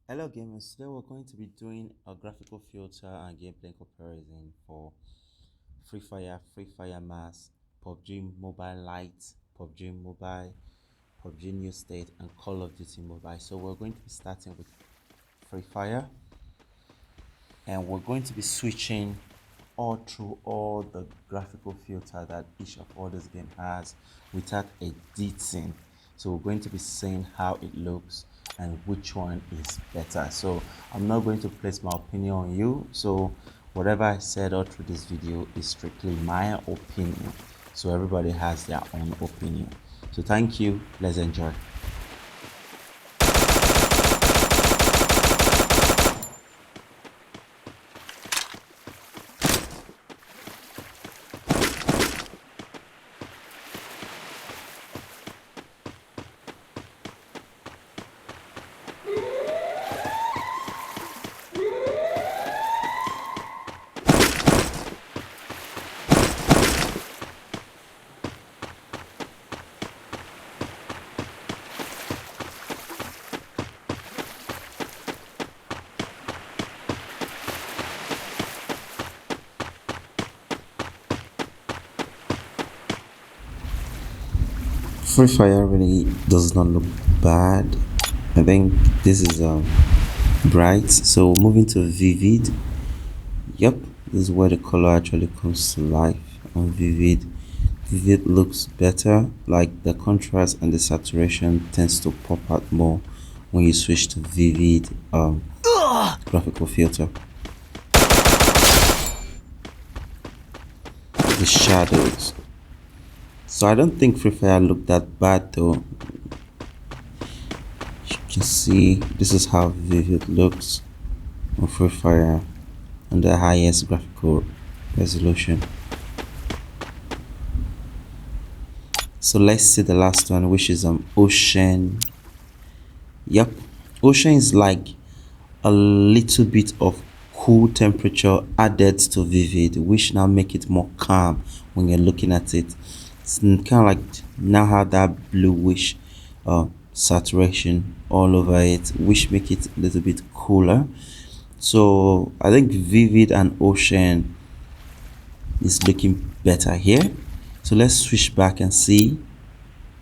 Hello gamers, today we're going to be doing a graphical filter and gameplay comparison for Free Fire Mass, Pubg Mobile Lite, Pubg Mobile, Pubg New State and Call of Duty Mobile. So we're going to be starting with Free Fire and we're going to be switching all through all the graphical filter that each of all this game has without editing. So we're going to be saying how it looks and which one is better. So I'm not going to place my opinion on you. So whatever I said all through this video is strictly my opinion. So everybody has their own opinion. So thank you. Let's enjoy. Free Fire really does not look bad. I think this is bright. So moving to Vivid. Yep, this is where the color actually comes to life on Vivid. Vivid looks better, like the contrast and the saturation tends to pop out more when you switch to Vivid graphical filter. The shadows. So I don't think Free Fire looked that bad though. You can see this is how Vivid looks on Free Fire on the highest graphical resolution. So let's see the last one, which is Ocean. Yep, Ocean is like a little bit of cool temperature added to Vivid, which now make it more calm when you're looking at it. It's kind of like now have that bluish saturation all over it, which make it a little bit cooler. So I think Vivid and Ocean is looking better here. So let's switch back and see.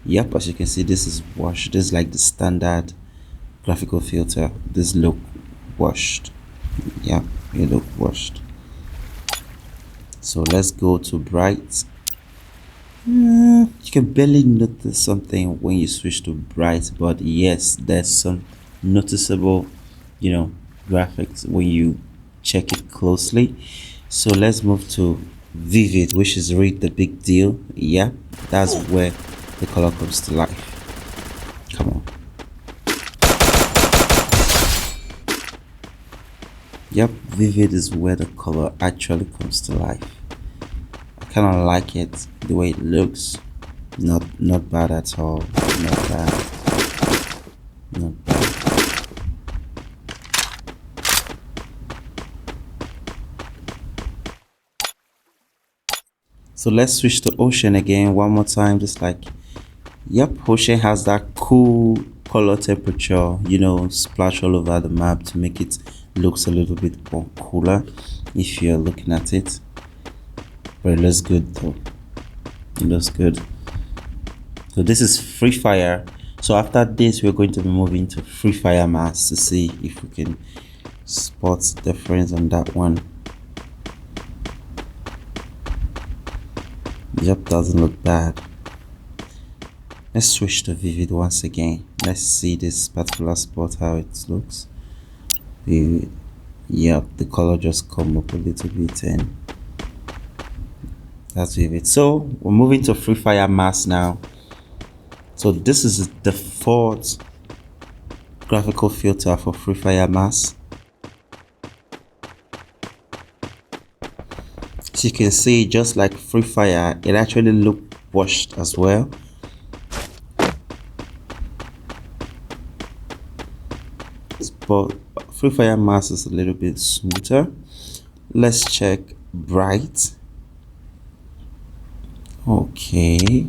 Yep, as you can see, this is washed. This is like the standard graphical filter. This look washed. Yeah, it look washed. So let's go to bright. You can barely notice something when you switch to bright, but yes, there's some noticeable, graphics when you check it closely. So let's move to Vivid, which is really the big deal. Yeah, that's where the color comes to life. Come on. Yep, Vivid is where the color actually comes to life. I kind of like it the way it looks. Not bad at all. Not bad. Not bad. So let's switch to Ocean again one more time, just like, yep, Ocean has that cool color temperature, splash all over the map to make it looks a little bit more cooler if you're looking at it. But it looks good though. It looks good. So this is Free Fire. So after this, we're going to be moving to Free Fire Mass to see if we can spot the difference on that one. Yep, doesn't look bad. Let's switch to Vivid once again. Let's see this particular spot, how it looks. Vivid. Yep, the color just come up a little bit and that's Vivid. So we're moving to Free Fire Mass now. So this is the fourth graphical filter for Free Fire Mass. As you can see, just like Free Fire, it actually looked washed as well. But Free Fire Mass is a little bit smoother. Let's check bright. Okay,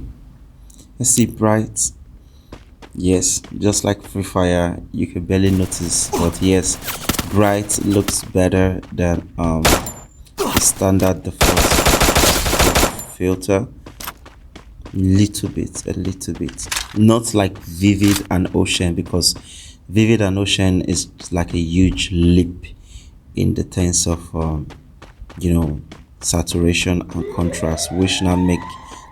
let's see bright. Yes, just like Free Fire, you can barely notice, but yes, bright looks better than the standard default filter. A little bit, not like Vivid and Ocean, because Vivid and Ocean is like a huge leap in the terms of saturation and contrast, which now make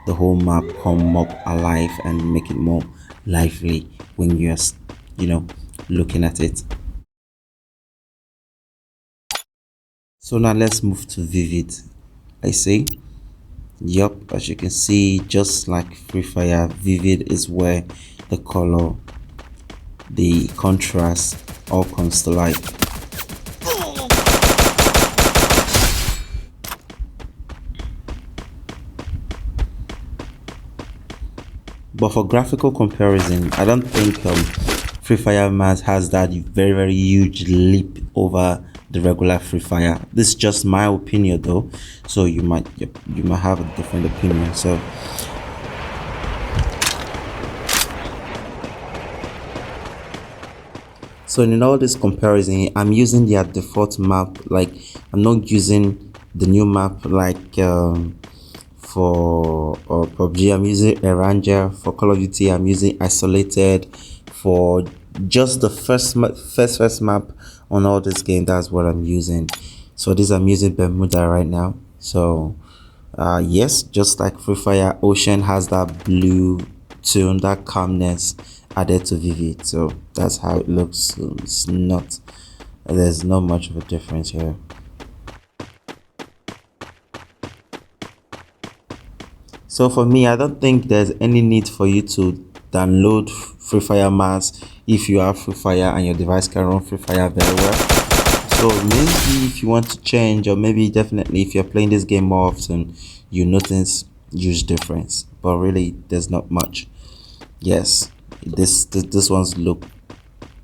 the whole map come up alive and make it more lively when you're looking at it. So now let's move to Vivid. I say, yup, as you can see, just like Free Fire, Vivid is where the color, the contrast all comes to life. But for graphical comparison, I don't think Free Fire Mass has that very huge leap over the regular Free Fire. This is just my opinion though, so you might have a different opinion. So in all this comparison, I'm using their default map. Like, I'm not using the new map like for Pubg. I'm using Eranja. For Call of Duty, I'm using Isolated. For just the first map on all this game, that's what I'm using. So this, I'm using Bermuda right now. So yes, just like Free Fire, Ocean has that blue tone, that calmness added to Vivid. So that's how it looks. So there's not much of a difference here. So for me, I don't think there's any need for you to download Free Fire Mass if you have Free Fire and your device can run Free Fire very well. So maybe if you want to change, or maybe definitely if you're playing this game more often, you notice huge difference. But really, there's not much. Yes, this one's look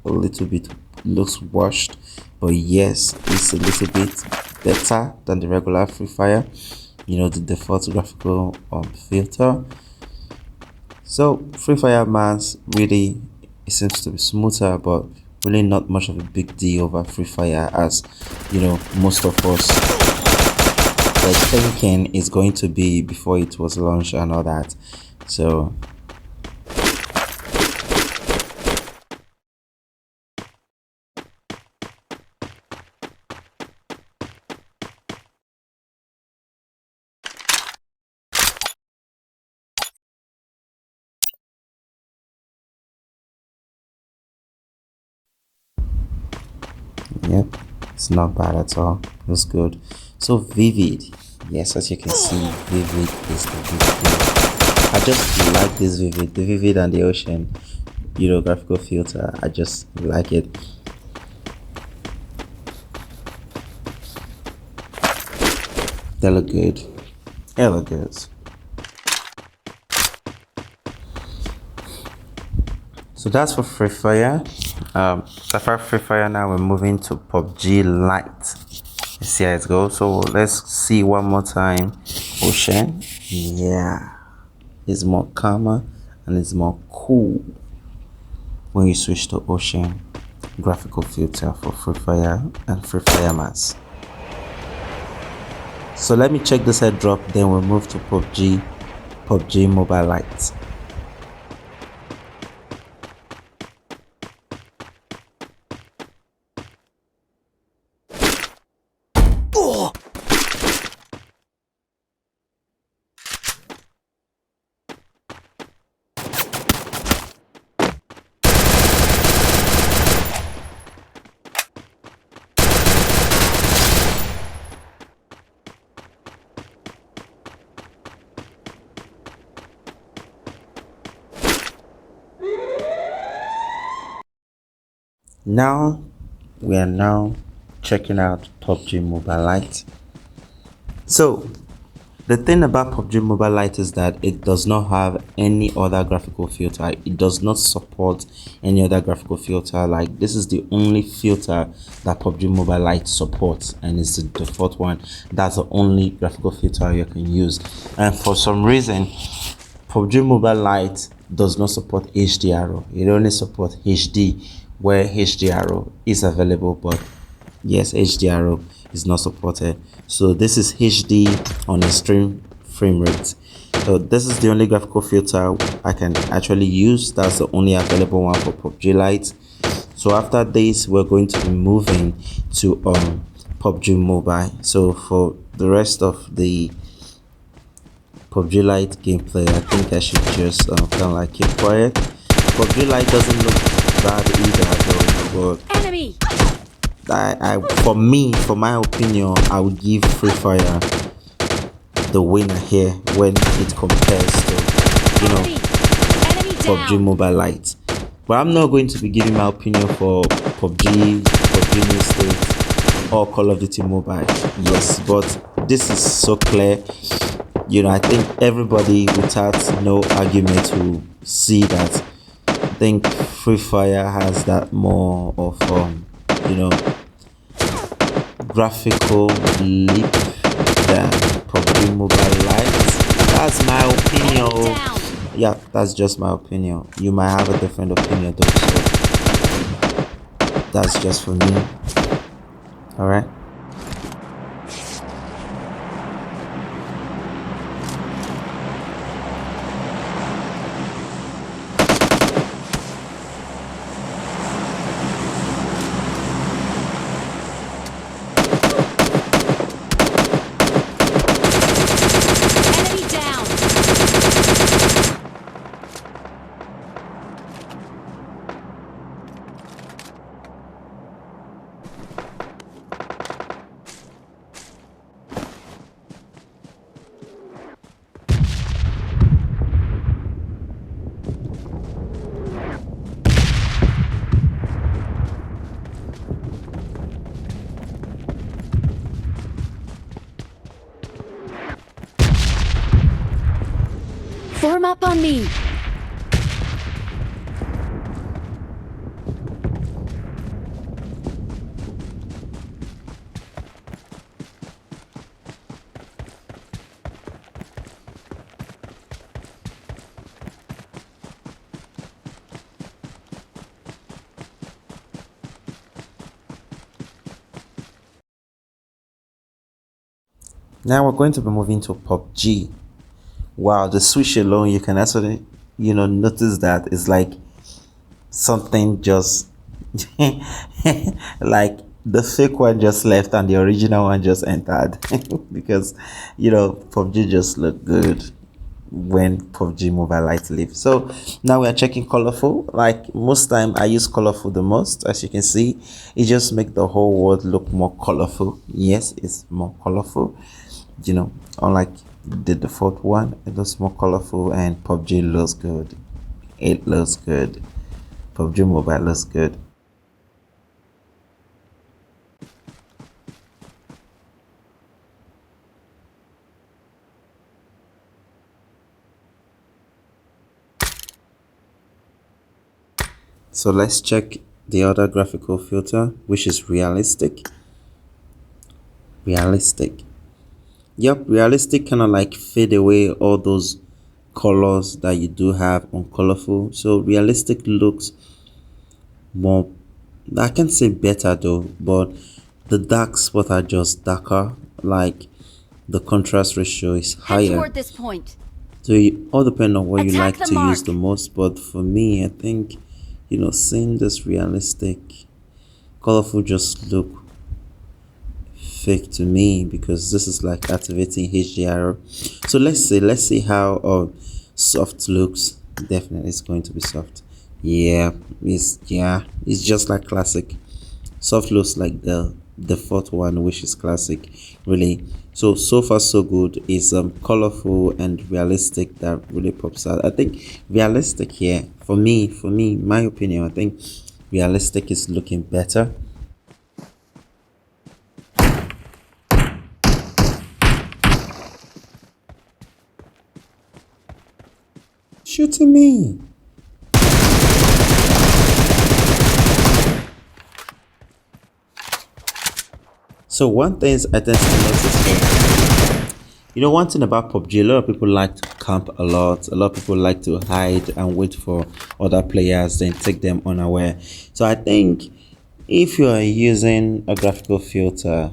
a little bit looks washed, but yes, it's a little bit better than the regular Free Fire. The default graphical filter. So Free Fire Mass really, it seems to be smoother, but really not much of a big deal over Free Fire, as most of us were thinking is going to be before it was launched and all that. So yep, it's not bad at all. It's good. So Vivid, yes, as you can see, Vivid is the big deal. I just like this Vivid, the Vivid and the Ocean, graphical filter. I just like it. They look good. They look good. So that's for Free Fire. After Free Fire, now we're moving to Pubg Lite. You see how it goes. So let's see one more time. Ocean, yeah, it's more calmer and it's more cool when you switch to Ocean graphical filter for Free Fire and Free Fire Mass. So let me check this head drop, then we'll move to Pubg Mobile Lite. Now we are now checking out Pubg Mobile Lite. So the thing about Pubg Mobile Lite is that it does not have any other graphical filter. It does not support any other graphical filter. Like, this is the only filter that Pubg Mobile Lite supports, and it's the default one. That's the only graphical filter you can use. And for some reason, PUBG Mobile Lite does not support HDR. It only supports HD, where HDR is available, but yes, HDR is not supported. So this is HD on extreme frame rate. So this is the only graphical filter I can actually use. That's the only available one for PUBG Lite. So after this, we're going to be moving to PUBG Mobile. So for the rest of the PUBG Lite gameplay, I think I should just kind of like keep quiet. PUBG Lite doesn't look bad either though, but Enemy! for me, for my opinion, I would give Free Fire the winner here when it compares to, you know, Enemy PUBG down. Mobile Lite. But I'm not going to be giving my opinion for PUBG New State, or Call of Duty Mobile. Yes, but this is so clear. You know, I think everybody without no argument will see that. I think Free Fire has that more of you know, graphical leap than PUBG Mobile Lite. That's my Enemy opinion. down. Yeah, that's just my opinion. You might have a different opinion though, so that's just for me. All right. Enemy down. Form up on me. Now we're going to be moving to PUBG. Wow, the switch alone, you can actually, you know, notice that it's like something just like the fake one just left and the original one just entered because, you know, PUBG just looked good when PUBG Mobile Lite leave. So now we are checking colorful. Like most time I use colorful the most. As you can see, it just make the whole world look more colorful. Yes, it's more colorful, you know, unlike the default one. It looks more colorful, and PUBG looks good. It looks good. PUBG Mobile looks good. So let's check the other graphical filter, which is realistic. Realistic. Yep, realistic kind of like fade away all those colors that you do have on colorful. So realistic looks more, I can't say better though, but the dark spots are just darker. Like the contrast ratio is Head higher. toward this point. So it all depends on what you Attack like the to use mark. the most. But for me, I think, you know, seeing this realistic, colorful just look fake to me, because this is like activating HDR. So let's see how soft looks. Definitely it's going to be soft. Yeah, it's just like classic. Soft looks like the default one, which is classic, really. So far so good. Is colorful and realistic that really pops out. I think realistic here, for me, my opinion, I think realistic is looking better. Shooting me. So one thing I tend to notice here You know, one thing about PUBG, a lot of people like to camp a lot. A lot of people like to hide and wait for other players, then take them unaware. So I think if you are using a graphical filter,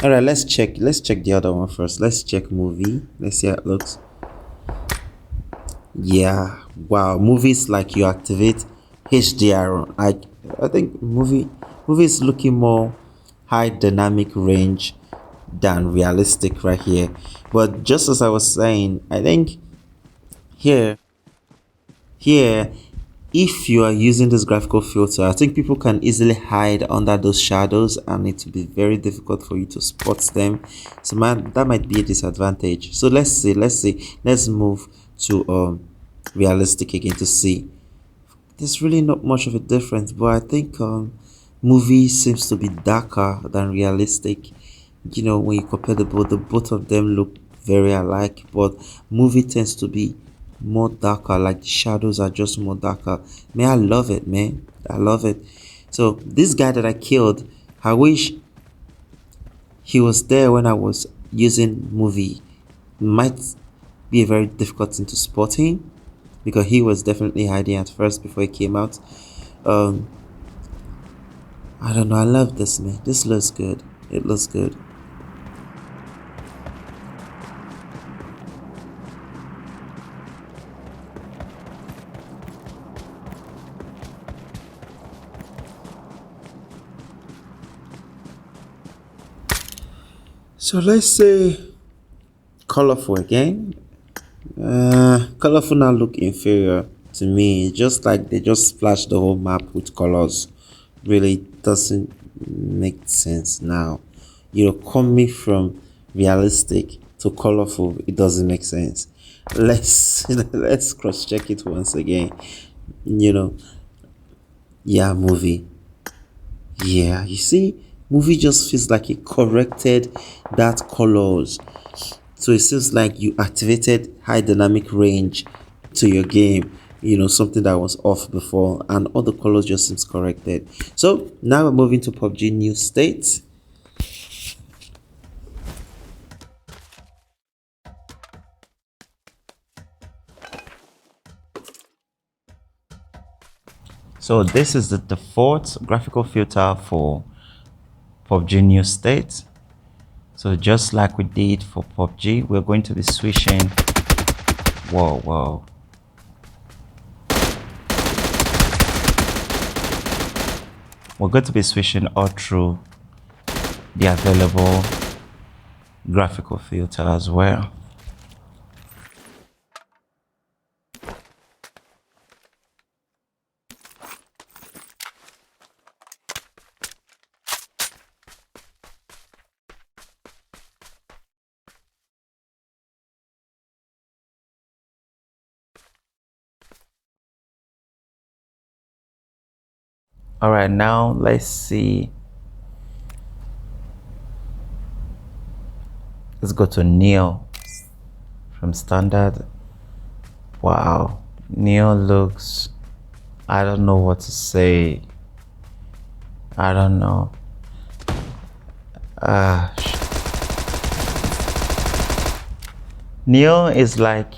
all right, let's check. Let's check the other one first. Let's check movie. Let's see how it looks. Yeah, wow, movies like you activate HDR. I think movie is looking more high dynamic range than realistic right here. But just as I was saying, I think here here if you are using this graphical filter, I think people can easily hide under those shadows and it will be very difficult for you to spot them. So man, that might be a disadvantage. So let's move to realistic again to see. There's really not much of a difference, but I think movie seems to be darker than realistic. You know, when you compare the both of them look very alike, but movie tends to be more darker, like the shadows are just more darker. Man, I love it, man. I love it. So this guy that I killed, I wish he was there when I was using movie. Might be a very difficult thing to spot him because he was definitely hiding at first before he came out. um I don't know, I love this, man. This looks good. It looks good. So let's say colorful again. Colorful now look inferior to me. It's just like they just splashed the whole map with colors. Really doesn't make sense now. You know, coming from realistic to colorful, it doesn't make sense. Let's let's cross check it once again. You know, yeah, movie. Yeah, you see, movie just feels like it corrected that colors. So it seems like you activated high dynamic range to your game, you know, something that was off before, and all the colors just seems corrected. So now we're moving to PUBG new state. So this is the default graphical filter for PUBG new state. So just like we did for PUBG, we're going to be switching. Whoa. We're going to be switching all through the available graphical filter as well. All right, now let's see. Let's go to Neo from standard. Wow, Neo looks, I don't know what to say. I don't know. Neo is like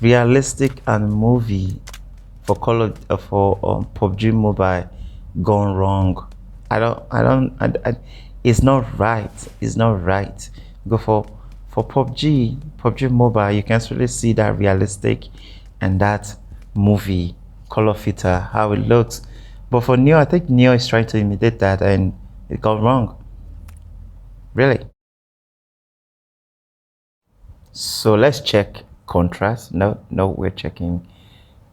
realistic and movie for PUBG Mobile gone wrong. It's not right. It's not right. Go for PUBG Mobile, you can really see that realistic and that movie color filter, how it looks. But for Neo, I think Neo is trying to imitate that and it got wrong. Really. So let's check contrast. No, we're checking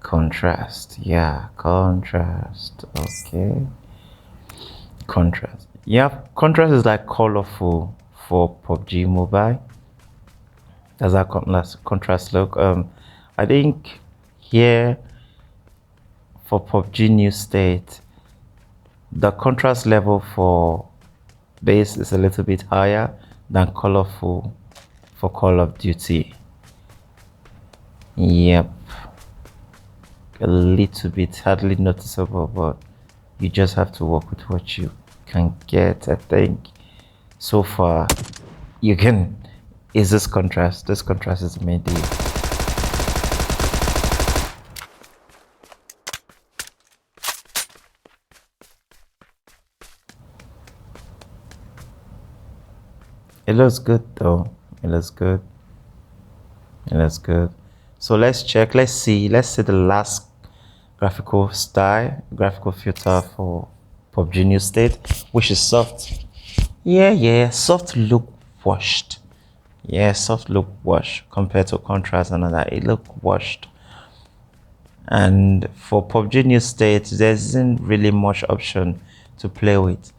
contrast. Yeah, contrast. Okay. Contrast. Yeah, contrast is like colorful for PUBG Mobile. That's how contrast look. I think here for PUBG new state, the contrast level for base is a little bit higher than colorful for Call of Duty. Yep, a little bit, hardly noticeable, but you just have to work with what you can get. I think so far you can, is this contrast. This contrast is the main deal. It looks good though. It looks good. It looks good. So let's check. Let's see. Let's see the last graphical style, graphical filter for Pubg new state, which is soft. Yeah. Soft look washed. Yeah, soft look washed compared to contrast and all that. It look washed. And for Pubg new state, there isn't really much option to play with.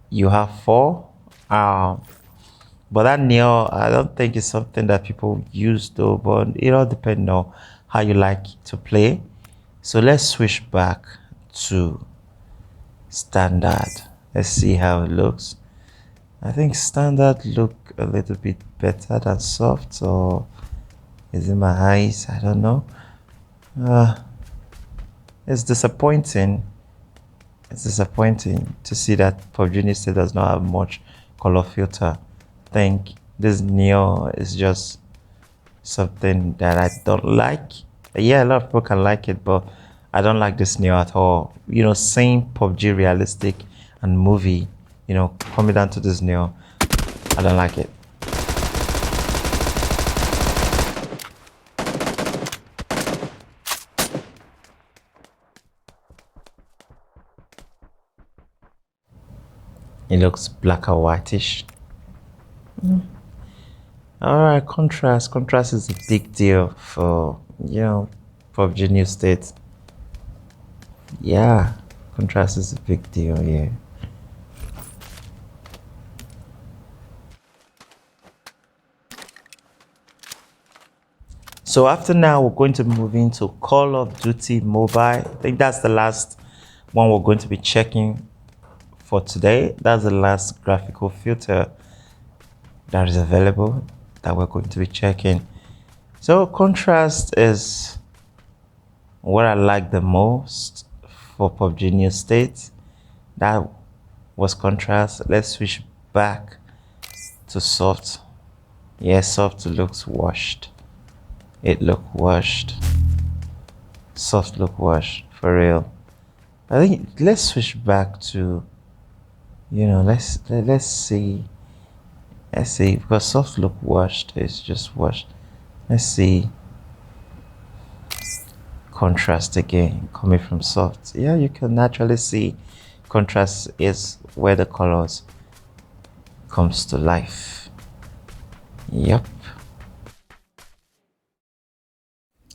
You have four. But that neo, I don't think it's something that people use though, but it all depends on how you like to play. So let's switch back to standard. Let's see how it looks. I think standard look a little bit better than soft, or is it my eyes? I don't know. It's disappointing. It's disappointing to see that Pubg still does not have much color filter. I think this neo is just something that I don't like. Yeah, a lot of people can like it, but I don't like this neo at all. You know, same Pubg realistic and movie, you know, coming down to this neo, I don't like it. It looks black or whitish. All right, contrast. Contrast is a big deal for, you know, Pubg new state. Yeah, contrast is a big deal. Yeah. So after now, we're going to move into Call of Duty Mobile. I think that's the last one we're going to be checking for today. That's the last graphical filter that is available that we're going to be checking. So contrast is what I like the most for Pubg new state. That was contrast. Let's switch back to soft. Yeah, soft looks washed. It look washed. Soft look washed for real. I think let's switch back to, you know, let's see. Let's see, because soft look washed is just washed. Let's see contrast again coming from soft. Yeah, you can naturally see contrast is where the colors comes to life. Yep.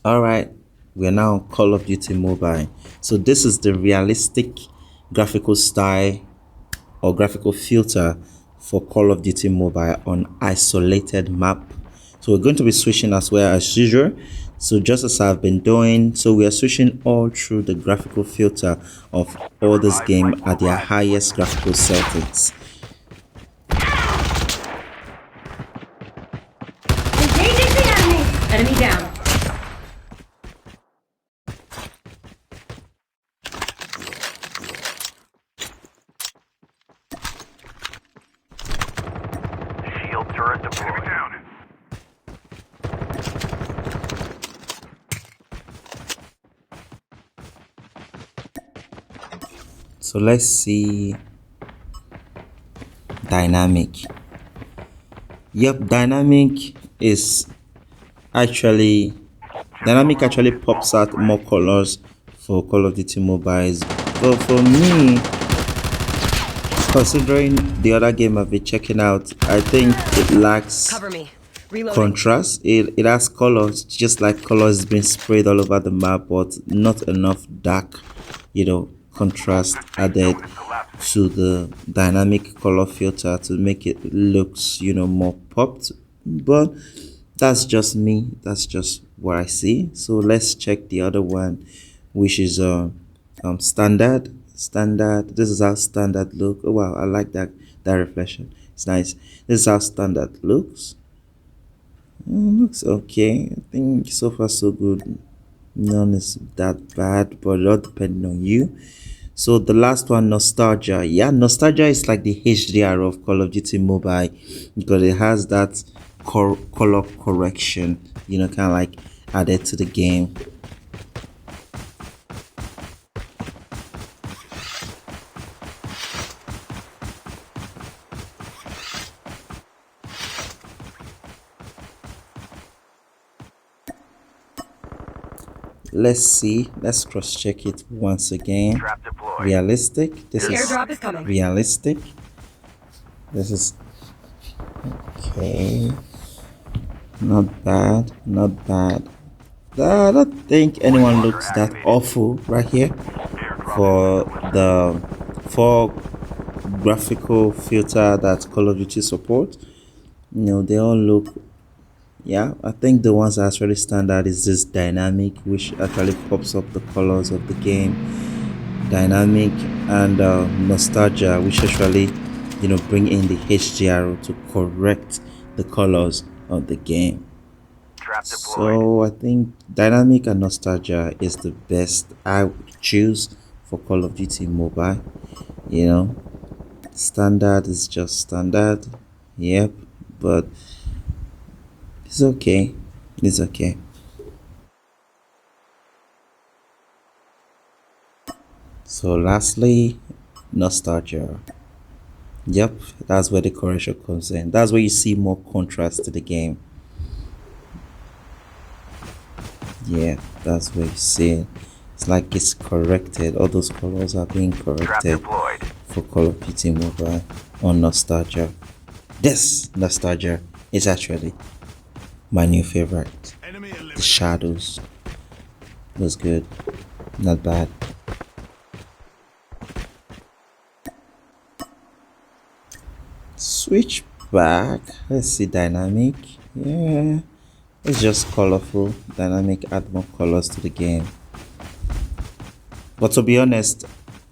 All right, we're now on Call of Duty Mobile. So this is the realistic graphical style or graphical filter for Call of Duty Mobile on isolated map. So we're going to be switching as well as usual. So just as I've been doing, so we are switching all through the graphical filter of all this game at their highest graphical settings. Engaging the enemy! Enemy down. Shield turret deployed. Down. So let's see dynamic. Yep, dynamic actually pops out more colors for Call of Duty mobiles. But for me, considering the other game I've been checking out, I think it lacks Cover me. Reloading. contrast. It has colors, just like colors being sprayed all over the map, but not enough dark, you know, contrast added to the dynamic color filter to make it looks, you know, more popped. But that's just me, that's just what I see. So let's check the other one, which is standard. This is how standard look. Oh wow, I like that reflection. It's nice. This is how standard looks. Looks okay. I think so far so good. None is that bad, but it all depends on you. So the last one, nostalgia. Yeah, nostalgia is like the HDR of Call of Duty Mobile because it has that color correction, you know, kind of like added to the game. Let's see, let's cross check it once again. Trap deployed. Realistic. This The is airdrop is coming. realistic. This is okay. Not bad, not bad. I don't think anyone looks that awful right here for the for graphical filter that Call of Duty support. You know, they all look, yeah. I think the ones that actually stand out is this dynamic, which actually pops up the colors of the game. Dynamic and nostalgia, which actually, you know, bring in the HDR to correct the colors of the game. Trap deployed. So I think dynamic and nostalgia is the best I would choose for Call of Duty Mobile. You know, standard is just standard. Yep, but it's okay. It's okay. So lastly, nostalgia. Yep, that's where the correction comes in. That's where you see more contrast to the game. Yeah, that's where you see it. It's like it's corrected. All those colors are being Trap corrected deployed. for Call of Duty Mobile on nostalgia. This nostalgia is actually my new favorite. The shadows was good, not bad. Switch back. Let's see dynamic. Yeah, it's just colorful. Dynamic add more colors to the game. But to be honest,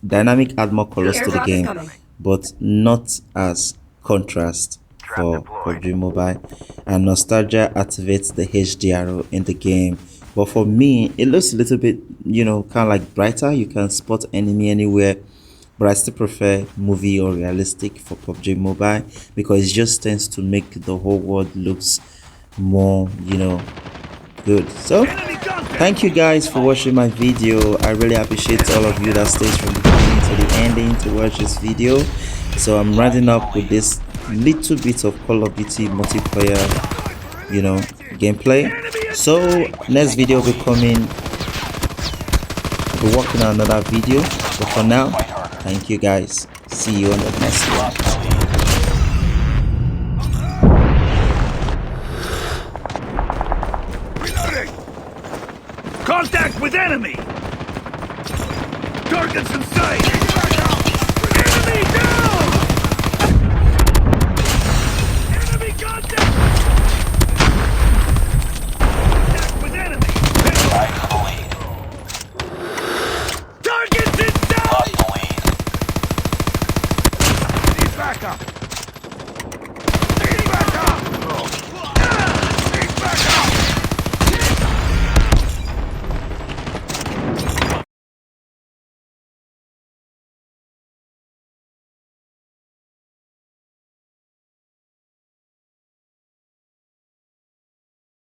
dynamic add more colors to the airdrop is game, coming. but not as contrast for Pubg Mobile. And nostalgia activates the HDR in the game. But for me, it looks a little bit, you know, kind of like brighter. You can spot enemy anywhere. But I still prefer movie or realistic for Pubg Mobile because it just tends to make the whole world looks more, you know, good. So thank you guys for watching my video. I really appreciate all of you that stays from the beginning to the ending to watch this video. So I'm rounding up with this little bit of Call of Duty multiplayer, you know, gameplay. So next video will be coming. We're working on another video, but for now, thank you guys. See you on the next one. Contact with enemy! Targets in sight! Enemy down! Enemy contact! Contact with enemy! Targets in sight! Need backup!